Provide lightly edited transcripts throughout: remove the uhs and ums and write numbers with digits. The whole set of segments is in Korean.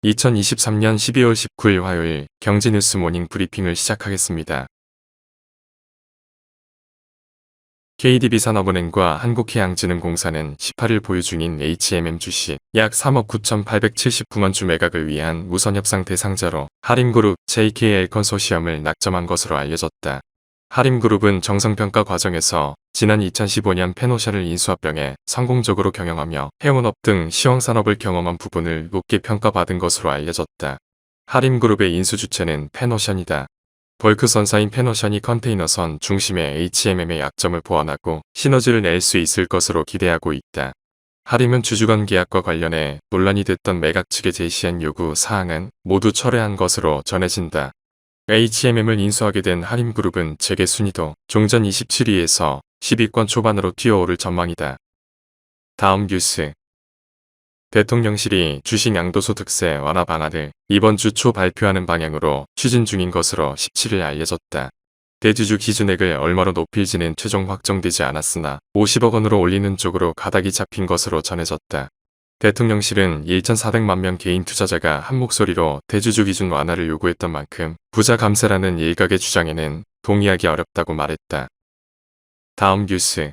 2023년 12월 19일 화요일 경제뉴스 모닝 브리핑을 시작하겠습니다. KDB산업은행과 한국해양진흥공사는 18일 보유 중인 HMM 주식 약 3억 9,879만 주 매각을 위한 우선협상 대상자로 하림그룹 JKL 컨소시엄을 낙점한 것으로 알려졌다. 하림그룹은 정성평가 과정에서 지난 2015년 페노션을 인수합병에 성공적으로 경영하며 해운업 등 시황산업을 경험한 부분을 높게 평가받은 것으로 알려졌다. 하림그룹의 인수 주체는 페노션이다. 벌크선사인 페노션이 컨테이너선 중심의 HMM의 약점을 보완하고 시너지를 낼 수 있을 것으로 기대하고 있다. 하림은 주주간 계약과 관련해 논란이 됐던 매각 측에 제시한 요구 사항은 모두 철회한 것으로 전해진다. HMM을 인수하게 된 하림그룹은 재계 순위도 종전 27위에서 10위권 초반으로 뛰어오를 전망이다. 다음 뉴스. 대통령실이 주식 양도소득세 완화 방안을 이번 주 초 발표하는 방향으로 추진 중인 것으로 17일 알려졌다. 대주주 기준액을 얼마로 높일지는 최종 확정되지 않았으나 50억 원으로 올리는 쪽으로 가닥이 잡힌 것으로 전해졌다. 대통령실은 1,400만 명 개인 투자자가 한 목소리로 대주주 기준 완화를 요구했던 만큼 부자 감세라는 일각의 주장에는 동의하기 어렵다고 말했다. 다음 뉴스.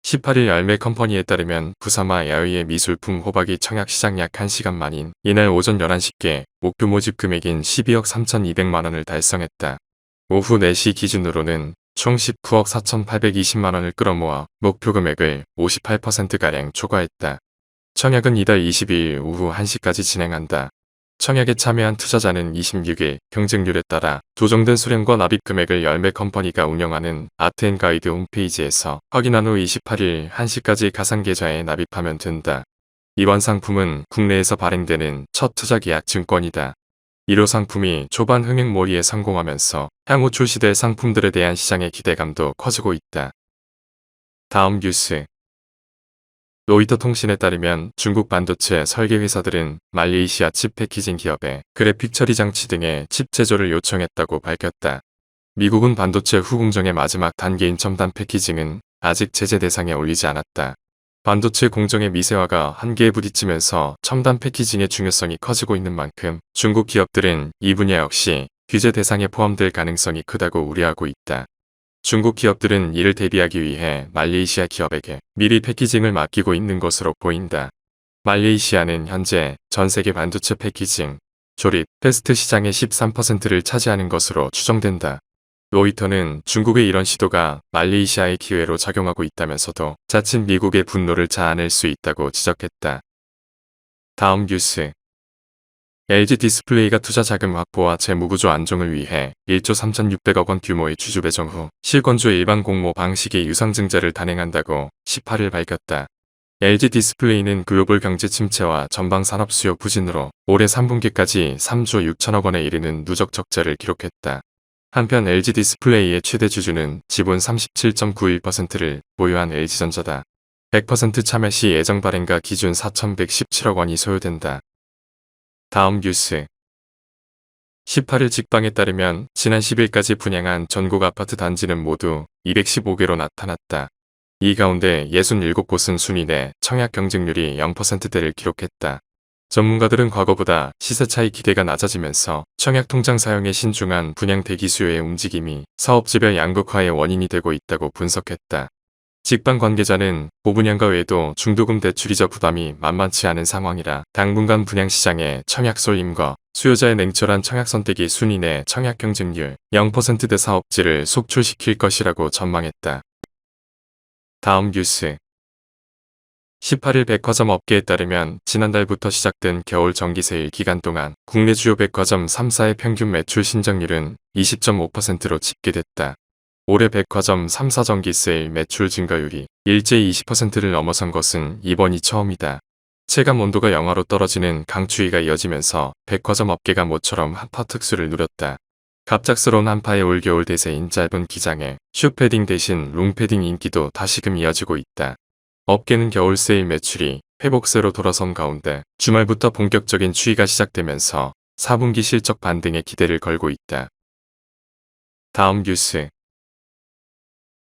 18일 열매 컴퍼니에 따르면 부사마 야외의 미술품 호박이 청약시장 약 1시간 만인 이날 오전 11시께 목표 모집 금액인 12억 3,200만 원을 달성했다. 오후 4시 기준으로는 총 19억 4,820만 원을 끌어모아 목표 금액을 58%가량 초과했다. 청약은 이달 22일 오후 1시까지 진행한다. 청약에 참여한 투자자는 26일 경쟁률에 따라 조정된 수량과 납입 금액을 열매 컴퍼니가 운영하는 아트앤가이드 홈페이지에서 확인한 후 28일 1시까지 가상 계좌에 납입하면 된다. 이번 상품은 국내에서 발행되는 첫 투자 계약 증권이다. 1호 상품이 초반 흥행몰이에 성공하면서 향후 출시될 상품들에 대한 시장의 기대감도 커지고 있다. 다음 뉴스. 로이터 통신에 따르면 중국 반도체 설계 회사들은 말레이시아 칩 패키징 기업에 그래픽 처리 장치 등의 칩 제조를 요청했다고 밝혔다. 미국은 반도체 후공정의 마지막 단계인 첨단 패키징은 아직 제재 대상에 올리지 않았다. 반도체 공정의 미세화가 한계에 부딪히면서 첨단 패키징의 중요성이 커지고 있는 만큼 중국 기업들은 이 분야 역시 규제 대상에 포함될 가능성이 크다고 우려하고 있다. 중국 기업들은 이를 대비하기 위해 말레이시아 기업에게 미리 패키징을 맡기고 있는 것으로 보인다. 말레이시아는 현재 전 세계 반도체 패키징, 조립, 테스트 시장의 13%를 차지하는 것으로 추정된다. 로이터는 중국의 이런 시도가 말레이시아의 기회로 작용하고 있다면서도 자칫 미국의 분노를 자아낼 수 있다고 지적했다. 다음 뉴스. LG 디스플레이가 투자 자금 확보와 재무구조 안정을 위해 1조 3,600억 원 규모의 주주 배정 후 실권주 일반 공모 방식의 유상증자를 단행한다고 18일 밝혔다. LG 디스플레이는 글로벌 경제 침체와 전방 산업 수요 부진으로 올해 3분기까지 3조 6천억 원에 이르는 누적 적자를 기록했다. 한편 LG 디스플레이의 최대 주주는 지분 37.91%를 보유한 LG전자다. 100% 참여 시 예정 발행가 기준 4,117억 원이 소요된다. 다음 뉴스. 18일 직방에 따르면 지난 10일까지 분양한 전국 아파트 단지는 모두 215개로 나타났다. 이 가운데 67곳은 순위 내 청약 경쟁률이 0%대를 기록했다. 전문가들은 과거보다 시세 차이 기대가 낮아지면서 청약 통장 사용에 신중한 분양 대기 수요의 움직임이 사업지별 양극화의 원인이 되고 있다고 분석했다. 직방 관계자는 고분양가 외에도 중도금 대출이자 부담이 만만치 않은 상황이라 당분간 분양시장의 청약 쏠림과 수요자의 냉철한 청약 선택이 순위 내 청약 경쟁률 0%대 사업지를 속출시킬 것이라고 전망했다. 다음 뉴스. 18일 백화점 업계에 따르면 지난달부터 시작된 겨울 정기 세일 기간 동안 국내 주요 백화점 3사의 평균 매출 신장률은 20.5%로 집계됐다. 올해 백화점 3사 정기 세일 매출 증가율이 일제히 20%를 넘어선 것은 이번이 처음이다. 체감 온도가 영하로 떨어지는 강추위가 이어지면서 백화점 업계가 모처럼 한파 특수를 누렸다. 갑작스러운 한파의 올겨울 대세인 짧은 기장에 슈패딩 대신 롱패딩 인기도 다시금 이어지고 있다. 업계는 겨울 세일 매출이 회복세로 돌아선 가운데 주말부터 본격적인 추위가 시작되면서 4분기 실적 반등에 기대를 걸고 있다. 다음 뉴스.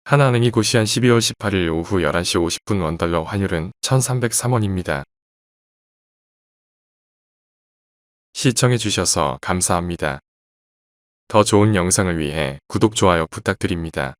하나은행이 고시한 12월 18일 오후 11시 50분 원달러 환율은 1,303원입니다. 시청해주셔서 감사합니다. 더 좋은 영상을 위해 구독, 좋아요 부탁드립니다.